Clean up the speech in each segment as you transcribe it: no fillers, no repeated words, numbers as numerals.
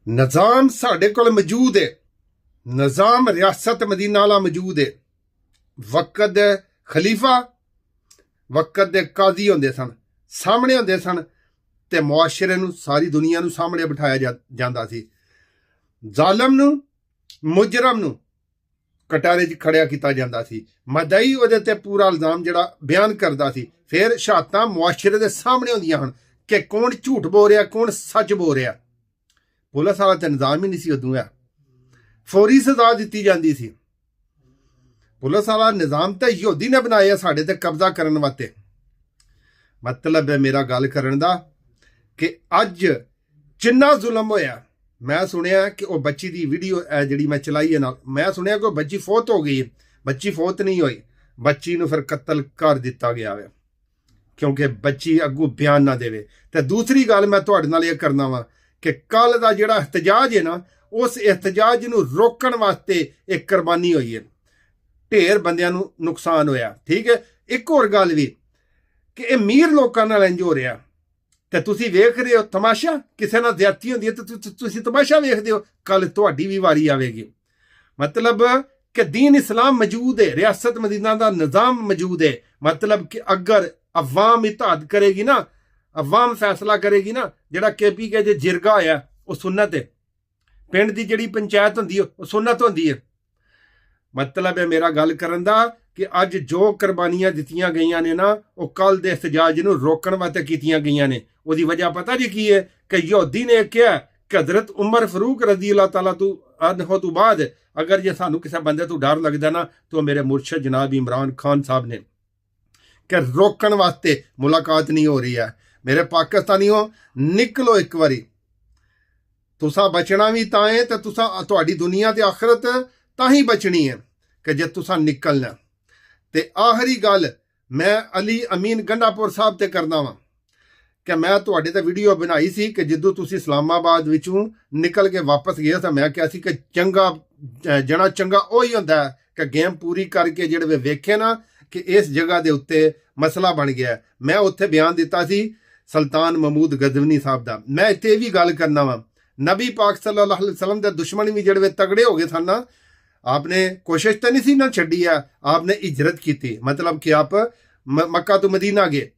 निज़ाम साढ़े कोल मौजूद है। निज़ाम रियासत मदीना वाला मौजूद है। वक़्त दे खलीफा वक़्त दे काजी होंदे सन, सामने होंदे सन ते मुआशरे नूं सारी दुनिया नूं सामने बिठाया जांदा सी। जालम नूं मुजरम नूं कटारे च खड़िया किया जाता सी। मदई उहदे ते पूरा इल्जाम जिहड़ा बयान करदा सी। फिर शहादतां मुआशरे दे सामने होंदियां हन कि कौन झूठ बोल रहा कौन सच बोल रहा। पुलिस वाला तो निज़ाम ही नहीं सी उदों है। फौरी सजा दी जाती सी। पुलिस वाला निज़ाम तो यहूदी ने बनाया साढ़े ते कब्जा करने वास्ते। मतलब है मेरा गल करन दा कि अज जिन्ना जुल्म होया, मैं सुनिया कि वह बच्ची की वीडियो जी मैं चलाई है ना, मैं सुनिया कि बच्ची फौत हो गई है। बच्ची फौत नहीं हुई, बच्ची नूं फिर कत्ल कर दिता गया है क्योंकि बच्ची अगू बयान ना देवे। तो दूसरी गल मैं तुहाडे नाल ये करना वा कि कल का जिहड़ा एहतजाज है ना, उस एहतजाज नूं रोकण वास्ते एक कुर्बानी हुई है। ढेर बंदियां नूं नुकसान होया। ठीक है, एक होर गल भी कि अमीर लोकां नाल इंज हो रहा ते तुसी वेख रहे हो तमाशा। किसी नाल ज्यादती होंदी है तो तुसी तमाशा वेखदे हो, कल तुहाडी भी वारी आवेगी। मतलब कि दीन इस्लाम मौजूद है, रियासत मदीना का निज़ाम मौजूद है। मतलब कि अगर अवाम इत्तेहाद करेगी ना, अवाम फैसला करेगी ना, जिहड़ा KPK जे जिरगा होया वह सुन्नत है। पिंड की जिहड़ी पंचायत होंदी है वह सुन्नत होंदी है। मतलब है मेरा गल करन दा कि अज जो कुर्बानियां दित्तियां गईयां ने ना, वो कल दे एहतजाज नूं रोकण वास्ते कीतियां गईयां ने। उसदी वजह पता जी की है कि यहूदी ने कहा कि हज़रत उमर फरूक रज़ी अल्लाह तआला अन्हु तो बाद अगर जे सानू किसी बंदे तो डर लगदा ना, तो मेरे मुर्शद जनाब इमरान खान साहब ने कि रोकण वास्ते मुलाकात नहीं हो रही है। मेरे पाकिस्तानियों निकलो एक बारी, तुसा बचना भी तां है ते तुसा तुहाडी दुनिया ते आखरत तां ही बचनी है कि जे तुसा निकलना। ते आखिरी गल मैं अली अमीन गंडापुर साहब ते करना वा कि मैं तुहाडे ते वीडियो बनाई सी कि जिद्दों तुसी इस्लामाबाद विचों निकल के वापस गए तो मैं कहा सी कि चंगा जना चंगा वही होंदा है कि गेम पूरी करके जिहड़े वेखे ना कि इस जगह के उत्ते मसला बन गया। मैं उत्थे बयान दिता सी सुल्तान महमूद गजनवी साहब का। मैं इत्थे भी गल करना वा, नबी पाक सल्लल्लाहु अलैहि वसल्लम के दुश्मन भी जिहड़े तगड़े हो गए सन ना, आपने कोशिश तो नहीं सी ना छड्डी है, आपने हिजरत की। मतलब कि आप मक्का तो मदीना गए,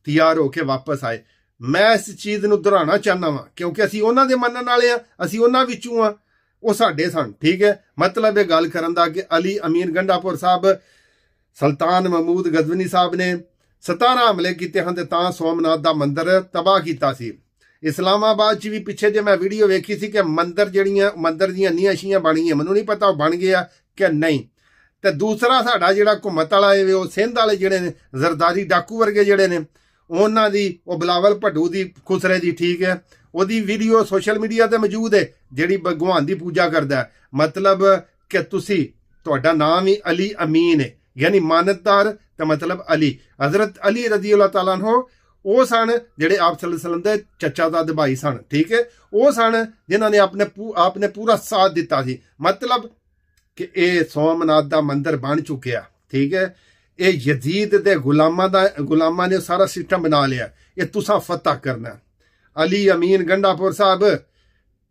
तैयार होके वापस आए। मैं इस चीज़ नूं दोहराना चाहना वा क्योंकि असीं उन्हां दे मनण वाले आ, असीं उन्हां विचों आ, वो साडे सन। ठीक है, मतलब ये गल करन दा कि अली अमीन गंडापुर साहब सुल्तान महमूद गजनवी साहब ने 17 हमले किए हैं तां सोमनाथ का मंदिर तबाह किया सी। इस्लामाबाद च भी पिछे जे मैं वीडियो वेखी सी कि मंदिर जड़ियां मंदिर दियां नीहां शीहां बणियां, मैनूं नहीं पता बन गया कि नहीं। तो दूसरा साडा जिहड़ा घुम्मत वाला है वो सिंध वाले जिहड़े ने जरदारी डाकू वर्गे जिहड़े ने, उन्हां दी वो बिलावल भट्टू दी खुसरे दी, ठीक है, ਉਹਦੀ वीडियो सोशल मीडिया ते मौजूद है जिहड़ी भगवान की पूजा करता है। मतलब कि तुसी तुहाडा नाम ही अली अमीन है, यानी मानतदार तो मतलब अली। हज़रत अली रज़ी अल्लाह तआला अन्हु वो सन जिहड़े आप सल्लल्लाहु अलैहि वसल्लम दे चचा दा भाई सन। ठीक है, वो सन जिन्हां ने आपने पूरा साथ दिता सी। मतलब कि ये सोमनाथ का मंदिर बन चुकिया। ठीक है, ये यजीद दे गुलामां ने सारा सिस्टम बना लिया। ये तुसां फतह करना। अली अमीन गंडापुर साहब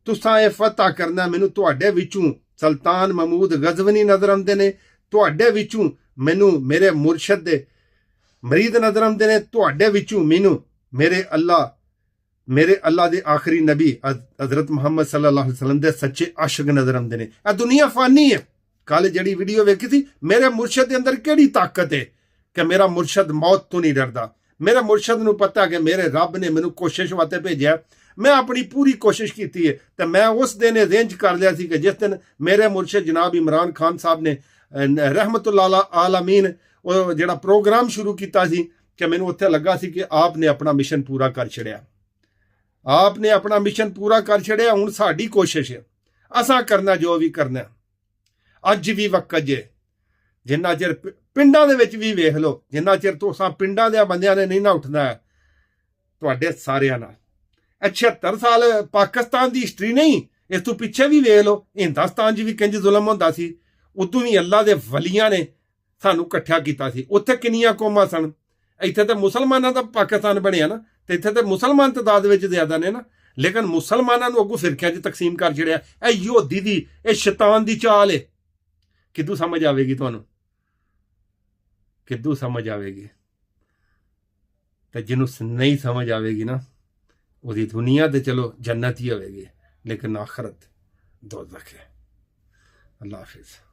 तुसां ये फतह करना। मैनू तुहाडे विचों सुल्तान महमूद गजनवी नजर आउंदे ने, तुहाडे विचों मैनू मेरे मुर्शद दे मरीद नजर आउंदे ने, तुहाडे विचों मैनू मेरे अल्लाह दे आखिरी नबी हज़रत मुहम्मद सल्लल्लाहु अलैहि वसल्लम दे सच्चे आशिक नजर आउंदे ने। आ दुनिया फानी है। कल जिहड़ी वीडियो वेखी थी, मेरे मुर्शद के अंदर किहड़ी ताकत है कि मेरा मुर्शद मौत तो नहीं डरदा। मेरे मुर्शद नूं पता कि मेरे रब ने मैनू कोशिश वास्ते भेजा। मैं अपनी पूरी कोशिश की है तो मैं उस दिन अरेंज कर लिया सी कि जिस दिन मेरे मुर्शद जनाब इमरान खान साहब ने रहमतुल्लाह आलमीन वो जिहड़ा प्रोग्राम शुरू किया सी कि मैनू उत्थे लगा सी कि आपने अपना मिशन पूरा कर छड़िया। आपने अपना मिशन पूरा कर छड़िया। हुण साडी कोशिश है, असां करना जो भी करना। अज भी वक्त जे जिन्ना चिर पिंडां दे विच भी वेख लो, जिन्ना चिर तुसां पिंडां दे बंदियां ने नहीं ना उठना है तुहाडे सारियां नाल। 76 साल पाकिस्तान की हिस्टरी नहीं, इस तों पिछे भी वेख लो, हिंदुस्तान च भी किंज जुल्म होंदा सी। उदों भी अल्लाह दे वलियां ने सानू इकट्ठा कीता सी। उत्थे किन्नियां कौमां सन, इत्थे ते मुसलमानां दा पाकिस्तान बनिया ना, ते इत्थे ते मुसलमान तादाद विच ज़्यादा ने ना। लेकिन मुसलमानों को अगू फिरकियां च तकसीम कर छड़िया। यह यहूदी दी यह शैतान दी चाल है। किदू समझ आवेगी तुहानू, किदू समझ आवेगी? तो जिन्हों नहीं समझ आवेगी ना, उसकी दुनिया तो चलो जन्नत ही होगी, लेकिन आखरत दोज़ख है। अल्लाह हाफिज़।